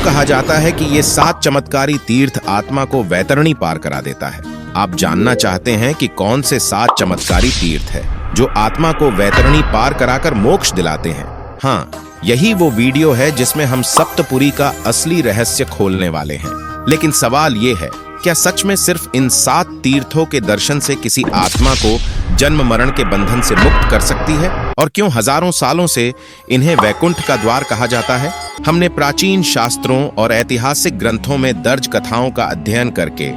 कहा जाता है कि ये 7 चमत्कारी तीर्थ आत्मा को वैतरणी पार करा देता है। आप जानना चाहते हैं कि कौन से 7 चमत्कारी तीर्थ है जो आत्मा को वैतरणी पार कराकर मोक्ष दिलाते हैं? हाँ, यही वो वीडियो है जिसमें हम सप्तपुरी का असली रहस्य खोलने वाले हैं। लेकिन सवाल ये है, क्या सच में सिर्फ इन 7 तीर्थों के दर्शन से किसी आत्मा को जन्म मरण के बंधन से मुक्त कर सकती है? और क्यों हजारों सालों से इन्हें वैकुंठ का द्वार कहा जाता है? हमने प्राचीन शास्त्रों और ऐतिहासिक ग्रंथों में दर्ज कथाओं का अध्ययन करके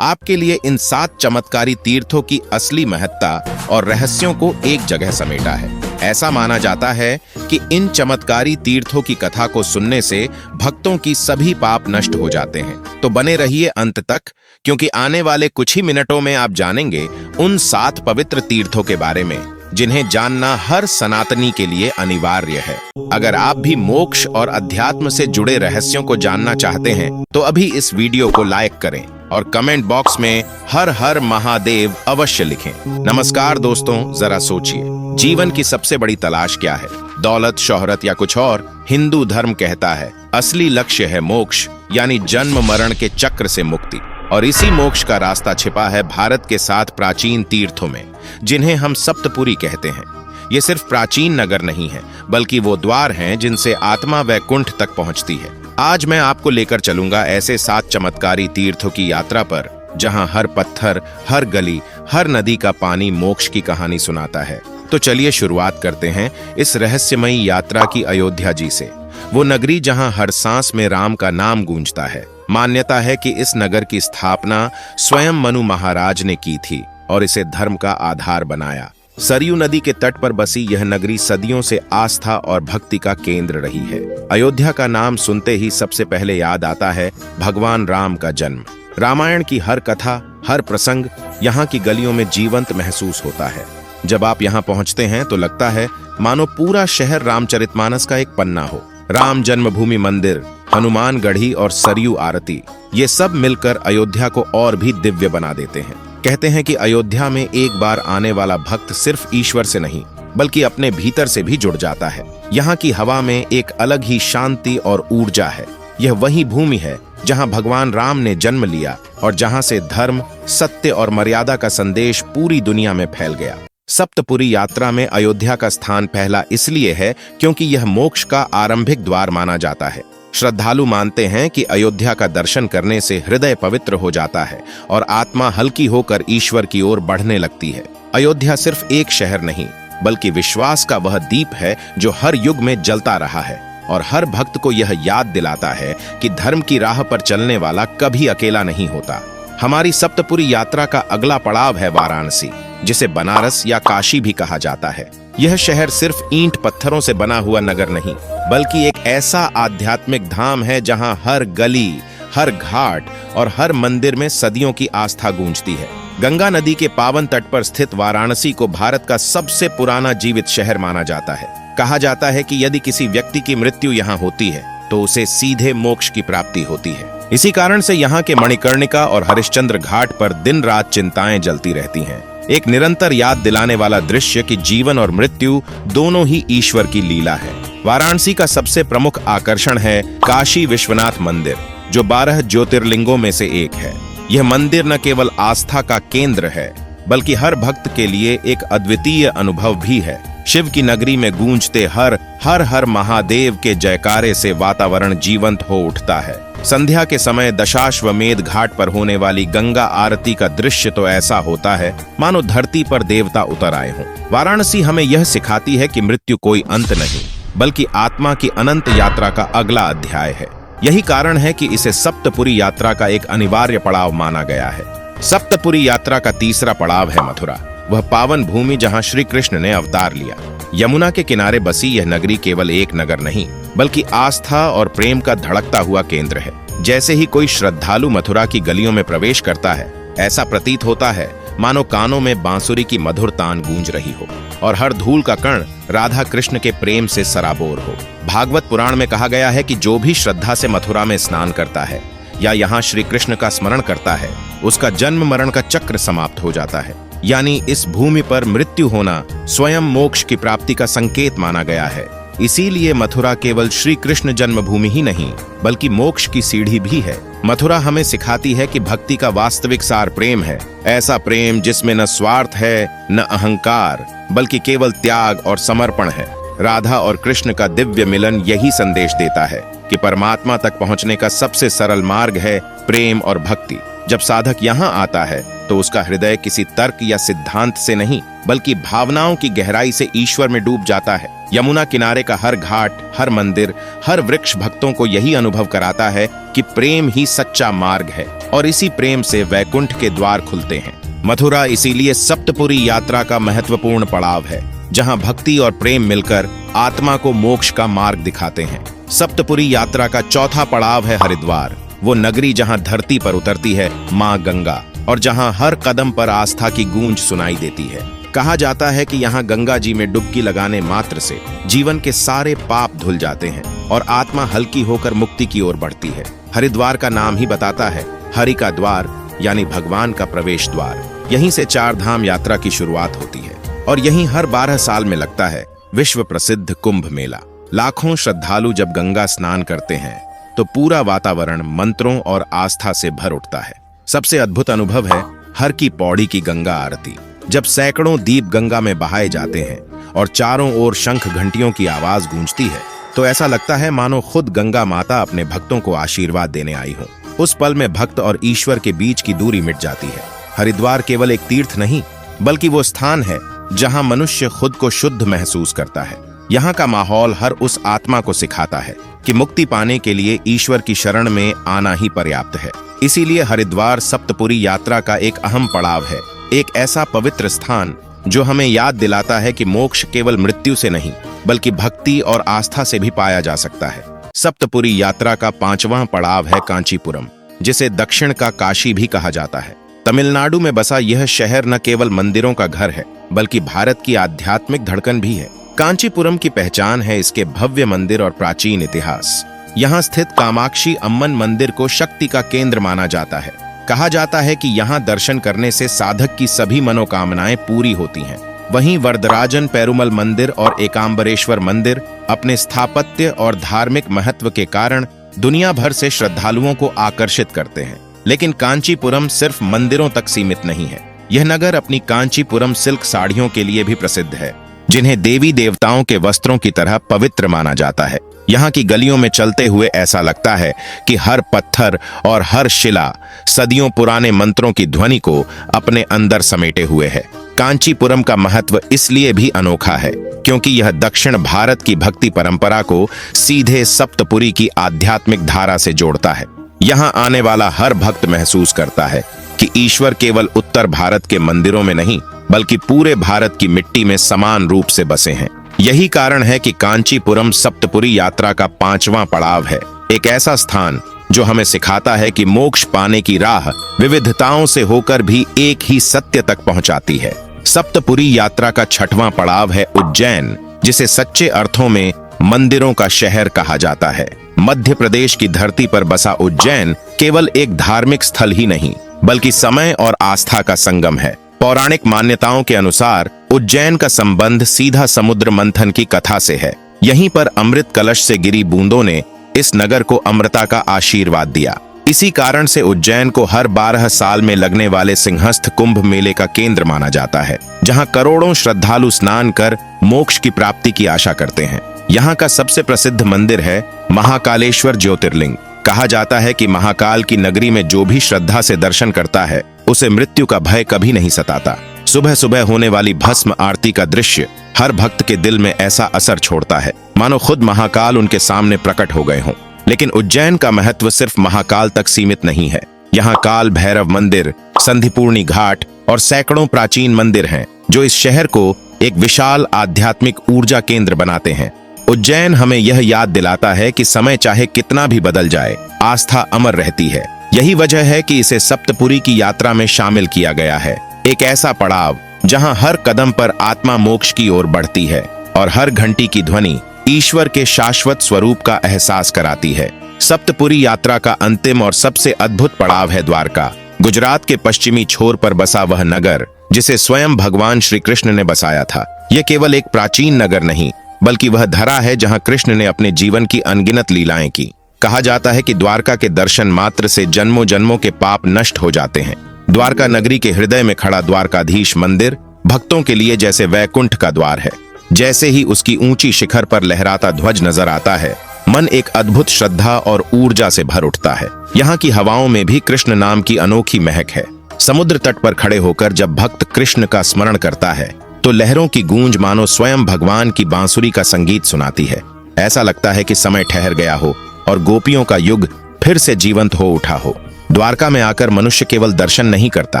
आपके लिए इन 7 चमत्कारी तीर्थों की असली महत्ता और रहस्यों को एक जगह समेटा है। ऐसा माना जाता है कि इन चमत्कारी तीर्थों की कथा को सुनने से भक्तों की सभी पाप नष्ट हो जाते हैं। तो बने रहिए अंत तक, क्योंकि आने वाले कुछ ही मिनटों में आप जानेंगे उन 7 पवित्र तीर्थों के बारे में जिन्हें जानना हर सनातनी के लिए अनिवार्य है। अगर आप भी मोक्ष और अध्यात्म से जुड़े रहस्यों को जानना चाहते हैं तो अभी इस वीडियो को लाइक करें और कमेंट बॉक्स में हर हर महादेव अवश्य लिखें। नमस्कार दोस्तों, जरा सोचिए, जीवन की सबसे बड़ी तलाश क्या है? दौलत, शोहरत या कुछ और? हिंदू धर्म कहता है असली लक्ष्य है मोक्ष, यानी जन्म मरण के चक्र से मुक्ति। और इसी मोक्ष का रास्ता छिपा है भारत के 7 प्राचीन तीर्थों में, जिन्हें हम सप्तपुरी कहते हैं। ये सिर्फ प्राचीन नगर नहीं है, बल्कि वो द्वार हैं जिनसे आत्मा वैकुंठ तक पहुंचती है। आज मैं आपको लेकर चलूंगा ऐसे 7 चमत्कारी तीर्थों की यात्रा पर, जहां हर पत्थर, हर गली, हर नदी का पानी मोक्ष की कहानी सुनाता है। तो चलिए शुरुआत करते हैं इस रहस्यमयी यात्रा की अयोध्या जी से, वो नगरी जहां हर सांस में राम का नाम गूंजता है। मान्यता है कि इस नगर की स्थापना स्वयं मनु महाराज ने की थी और इसे धर्म का आधार बनाया। सरयू नदी के तट पर बसी यह नगरी सदियों से आस्था और भक्ति का केंद्र रही है। अयोध्या का नाम सुनते ही सबसे पहले याद आता है भगवान राम का जन्म। रामायण की हर कथा, हर प्रसंग यहाँ की गलियों में जीवंत महसूस होता है। जब आप यहाँ पहुँचते हैं तो लगता है मानो पूरा शहर रामचरितमानस का एक पन्ना हो। राम जन्मभूमि मंदिर, हनुमान गढ़ी और सरयू आरती, ये सब मिलकर अयोध्या को और भी दिव्य बना देते हैं। कहते हैं कि अयोध्या में एक बार आने वाला भक्त सिर्फ ईश्वर से नहीं, बल्कि अपने भीतर से भी जुड़ जाता है। यहाँ की हवा में एक अलग ही शांति और ऊर्जा है। यह वही भूमि है जहाँ भगवान राम ने जन्म लिया और जहाँ से धर्म, सत्य और मर्यादा का संदेश पूरी दुनिया में फैल गया। सप्तपुरी यात्रा में अयोध्या का स्थान पहला इसलिए है क्योंकि यह मोक्ष का आरंभिक द्वार माना जाता है। श्रद्धालु मानते हैं कि अयोध्या का दर्शन करने से हृदय पवित्र हो जाता है और आत्मा हल्की होकर ईश्वर की ओर बढ़ने लगती है। अयोध्या सिर्फ एक शहर नहीं, बल्कि विश्वास का वह दीप है जो हर युग में जलता रहा है और हर भक्त को यह याद दिलाता है कि धर्म की राह पर चलने वाला कभी अकेला नहीं होता। हमारी सप्तपुरी यात्रा का अगला पड़ाव है वाराणसी, जिसे बनारस या काशी भी कहा जाता है। यह शहर सिर्फ ईंट पत्थरों से बना हुआ नगर नहीं, बल्कि एक ऐसा आध्यात्मिक धाम है जहां हर गली, हर घाट और हर मंदिर में सदियों की आस्था गूंजती है। गंगा नदी के पावन तट पर स्थित वाराणसी को भारत का सबसे पुराना जीवित शहर माना जाता है। कहा जाता है कि यदि किसी व्यक्ति की मृत्यु यहाँ होती है तो उसे सीधे मोक्ष की प्राप्ति होती है। इसी कारण से यहाँ के मणिकर्णिका और हरिश्चंद्र घाट पर दिन रात चिंताएं जलती रहती हैं। एक निरंतर याद दिलाने वाला दृश्य कि जीवन और मृत्यु दोनों ही ईश्वर की लीला है। वाराणसी का सबसे प्रमुख आकर्षण है काशी विश्वनाथ मंदिर, जो 12 ज्योतिर्लिंगों में से एक है। यह मंदिर न केवल आस्था का केंद्र है, बल्कि हर भक्त के लिए एक अद्वितीय अनुभव भी है। शिव की नगरी में गूंजते हर हर महादेव के जयकारे से वातावरण जीवंत हो उठता है। संध्या के समय दशाश्वमेध घाट पर होने वाली गंगा आरती का दृश्य तो ऐसा होता है मानो धरती पर देवता उतर आए हों। वाराणसी हमें यह सिखाती है कि मृत्यु कोई अंत नहीं, बल्कि आत्मा की अनंत यात्रा का अगला अध्याय है। यही कारण है कि इसे सप्तपुरी यात्रा का एक अनिवार्य पड़ाव माना गया है। सप्तपुरी यात्रा का तीसरा पड़ाव है मथुरा, वह पावन भूमि जहां श्री कृष्ण ने अवतार लिया। यमुना के किनारे बसी यह नगरी केवल एक नगर नहीं, बल्कि आस्था और प्रेम का धड़कता हुआ केंद्र है। जैसे ही कोई श्रद्धालु मथुरा की गलियों में प्रवेश करता है, ऐसा प्रतीत होता है मानो कानों में बांसुरी की मधुर तान गूंज रही हो और हर धूल का कण राधा कृष्ण के प्रेम से सराबोर हो। भागवत पुराण में कहा गया है कि जो भी श्रद्धा से मथुरा में स्नान करता है या यहाँ श्री कृष्ण का स्मरण करता है, उसका जन्म मरण का चक्र समाप्त हो जाता है। यानी इस भूमि पर मृत्यु होना स्वयं मोक्ष की प्राप्ति का संकेत माना गया है। इसीलिए मथुरा केवल श्री कृष्ण जन्मभूमि ही नहीं बल्कि मोक्ष की सीढ़ी भी है। मथुरा हमें सिखाती है कि भक्ति का वास्तविक सार प्रेम है, ऐसा प्रेम जिसमें न स्वार्थ है न अहंकार बल्कि केवल त्याग और समर्पण है। राधा और कृष्ण का दिव्य मिलन यही संदेश देता है कि परमात्मा तक पहुंचने का सबसे सरल मार्ग है प्रेम और भक्ति। जब साधक यहाँ आता है तो उसका हृदय किसी तर्क या सिद्धांत से नहीं बल्कि भावनाओं की गहराई से ईश्वर में डूब जाता है। यमुना किनारे का हर घाट, हर मंदिर, हर वृक्ष भक्तों को यही अनुभव कराता है कि प्रेम ही सच्चा मार्ग है और इसी प्रेम से वैकुंठ के द्वार खुलते हैं। मथुरा इसीलिए सप्तपुरी यात्रा का महत्वपूर्ण पड़ाव है, जहां भक्ति और प्रेम मिलकर आत्मा को मोक्ष का मार्ग दिखाते हैं। सप्तपुरी यात्रा का चौथा पड़ाव है हरिद्वार, वो नगरी जहां धरती पर उतरती है मां गंगा और जहां हर कदम पर आस्था की गूंज सुनाई देती है। कहा जाता है कि यहाँ गंगा जी में डुबकी लगाने मात्र से जीवन के सारे पाप धुल जाते हैं और आत्मा हल्की होकर मुक्ति की ओर बढ़ती है। हरिद्वार का नाम ही बताता है हरि का द्वार यानी भगवान का प्रवेश द्वार। यहीं से 4 धाम यात्रा की शुरुआत होती है और यहीं हर 12 साल में लगता है विश्व प्रसिद्ध कुंभ मेला। लाखों श्रद्धालु जब गंगा स्नान करते हैं तो पूरा वातावरण मंत्रों और आस्था से भर उठता है। सबसे अद्भुत अनुभव है हर की पौड़ी की गंगा आरती। जब सैकड़ों दीप गंगा में बहाए जाते हैं और चारों ओर शंख घंटियों की आवाज गूंजती है तो ऐसा लगता है मानो खुद गंगा माता अपने भक्तों को आशीर्वाद देने आई हो। उस पल में भक्त और ईश्वर के बीच की दूरी मिट जाती है। हरिद्वार केवल एक तीर्थ नहीं बल्कि वो स्थान है जहां मनुष्य खुद को शुद्ध महसूस करता है। यहाँ का माहौल हर उस आत्मा को सिखाता है कि मुक्ति पाने के लिए ईश्वर की शरण में आना ही पर्याप्त है। इसीलिए हरिद्वार सप्तपुरी यात्रा का एक अहम पड़ाव है, एक ऐसा पवित्र स्थान जो हमें याद दिलाता है कि मोक्ष केवल मृत्यु से नहीं बल्कि भक्ति और आस्था से भी पाया जा सकता है। सप्तपुरी यात्रा का 5वां पड़ाव है कांचीपुरम, जिसे दक्षिण का काशी भी कहा जाता है। तमिलनाडु में बसा यह शहर न केवल मंदिरों का घर है बल्कि भारत की आध्यात्मिक धड़कन भी है। कांचीपुरम की पहचान है इसके भव्य मंदिर और प्राचीन इतिहास। यहाँ स्थित कामाक्षी अम्मन मंदिर को शक्ति का केंद्र माना जाता है। कहा जाता है कि यहाँ दर्शन करने से साधक की सभी मनोकामनाएं पूरी होती हैं। वहीं वरदराजन पेरुमल मंदिर और एकांबरेश्वर मंदिर अपने स्थापत्य और धार्मिक महत्व के कारण दुनिया भर से श्रद्धालुओं को आकर्षित करते हैं। लेकिन कांचीपुरम सिर्फ मंदिरों तक सीमित नहीं है। यह नगर अपनी कांचीपुरम सिल्क साड़ियों के लिए भी प्रसिद्ध है, जिन्हें देवी देवताओं के वस्त्रों की तरह पवित्र माना जाता है। यहाँ की गलियों में चलते हुए ऐसा लगता है कि हर पत्थर और हर शिला सदियों पुराने मंत्रों की ध्वनि को अपने अंदर समेटे हुए है। कांचीपुरम का महत्व इसलिए भी अनोखा है क्योंकि यह दक्षिण भारत की भक्ति परंपरा को सीधे सप्तपुरी की आध्यात्मिक धारा से जोड़ता है। यहाँ आने वाला हर भक्त महसूस करता है कि ईश्वर केवल उत्तर भारत के मंदिरों में नहीं बल्कि पूरे भारत की मिट्टी में समान रूप से बसे हैं। यही कारण है कि कांचीपुरम सप्तपुरी यात्रा का 5वां पड़ाव है, एक ऐसा स्थान जो हमें सिखाता है कि मोक्ष पाने की राह विविधताओं से होकर भी एक ही सत्य तक पहुंचाती है। सप्तपुरी यात्रा का 6वां पड़ाव है उज्जैन, जिसे सच्चे अर्थों में मंदिरों का शहर कहा जाता है। मध्य प्रदेश की धरती पर बसा उज्जैन केवल एक धार्मिक स्थल ही नहीं बल्कि समय और आस्था का संगम है। पौराणिक मान्यताओं के अनुसार उज्जैन का संबंध सीधा समुद्र मंथन की कथा से है। यहीं पर अमृत कलश से गिरी बूंदों ने इस नगर को अमृता का आशीर्वाद दिया। इसी कारण से उज्जैन को हर 12 साल में लगने वाले सिंहस्थ कुंभ मेले का केंद्र माना जाता है, जहां करोड़ों श्रद्धालु स्नान कर मोक्ष की प्राप्ति की आशा करते हैं। यहाँ का सबसे प्रसिद्ध मंदिर है महाकालेश्वर ज्योतिर्लिंग। कहा जाता है कि महाकाल की नगरी में जो भी श्रद्धा से दर्शन करता है उसे मृत्यु का भय कभी नहीं सताता। सुबह सुबह होने वाली भस्म आरती का दृश्य हर भक्त के दिल में ऐसा असर छोड़ता है मानो खुद महाकाल उनके सामने प्रकट हो गए हों। लेकिन उज्जैन का महत्व सिर्फ महाकाल तक सीमित नहीं है। यहाँ काल भैरव मंदिर, संधिपूर्णी घाट और सैकड़ों प्राचीन मंदिर हैं जो इस शहर को एक विशाल आध्यात्मिक ऊर्जा केंद्र बनाते हैं। उज्जैन हमें यह याद दिलाता है कि समय चाहे कितना भी बदल जाए, आस्था अमर रहती है। यही वजह है कि इसे सप्तपुरी की यात्रा में शामिल किया गया है, एक ऐसा पड़ाव जहां हर कदम पर आत्मा मोक्ष की ओर बढ़ती है और हर घंटी की ध्वनि ईश्वर के शाश्वत स्वरूप का एहसास कराती है। सप्तपुरी यात्रा का अंतिम और सबसे अद्भुत पड़ाव है द्वारका, गुजरात के पश्चिमी छोर पर बसा वह नगर जिसे स्वयं भगवान श्री कृष्ण ने बसाया था। यह केवल एक प्राचीन नगर नहीं बल्कि वह धरा है जहां कृष्ण ने अपने जीवन की अनगिनत लीलाएं की। कहा जाता है कि द्वारका के दर्शन मात्र से जन्मों जन्मों के पाप नष्ट हो जाते हैं। द्वारका नगरी के हृदय में खड़ा द्वारकाधीश मंदिर भक्तों के लिए जैसे वैकुंठ का द्वार है। जैसे ही उसकी ऊंची शिखर पर लहराता ध्वज नजर आता है, मन एक अद्भुत श्रद्धा और ऊर्जा से भर उठता है। यहाँ की हवाओं में भी कृष्ण नाम की अनोखी महक है। समुद्र तट पर खड़े होकर जब भक्त कृष्ण का स्मरण करता है तो लहरों की गूंज मानो स्वयं भगवान की बांसुरी का संगीत सुनाती है। ऐसा लगता है कि समय ठहर गया हो और गोपियों का युग फिर से जीवंत हो उठा हो। द्वारका में आकर मनुष्य केवल दर्शन नहीं करता,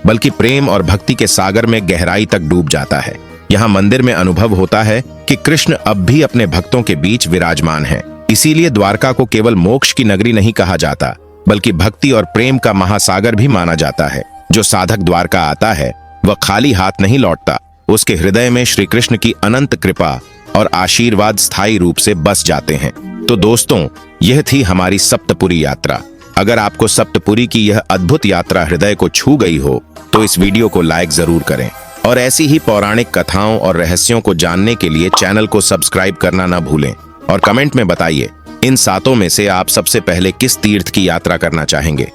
बल्कि प्रेम और भक्ति के सागर में गहराई तक डूब जाता है। यहाँ मंदिर में अनुभव होता है कि कृष्ण अब भी अपने भक्तों के बीच विराजमान है। इसीलिए द्वारका को केवल मोक्ष की नगरी नहीं कहा जाता, बल्कि भक्ति और प्रेम का महासागर भी माना जाता है। जो साधक द्वारका आता है वह खाली हाथ नहीं लौटता। उसके हृदय में श्री कृष्ण की अनंत कृपा और आशीर्वाद स्थायी रूप से बस जाते हैं। तो दोस्तों, यह थी हमारी सप्तपुरी यात्रा। अगर आपको सप्तपुरी की यह अद्भुत यात्रा हृदय को छू गई हो तो इस वीडियो को लाइक जरूर करें और ऐसी ही पौराणिक कथाओं और रहस्यों को जानने के लिए चैनल को सब्सक्राइब करना ना भूलें। और कमेंट में बताइए, इन सातों में से आप सबसे पहले किस तीर्थ की यात्रा करना चाहेंगे।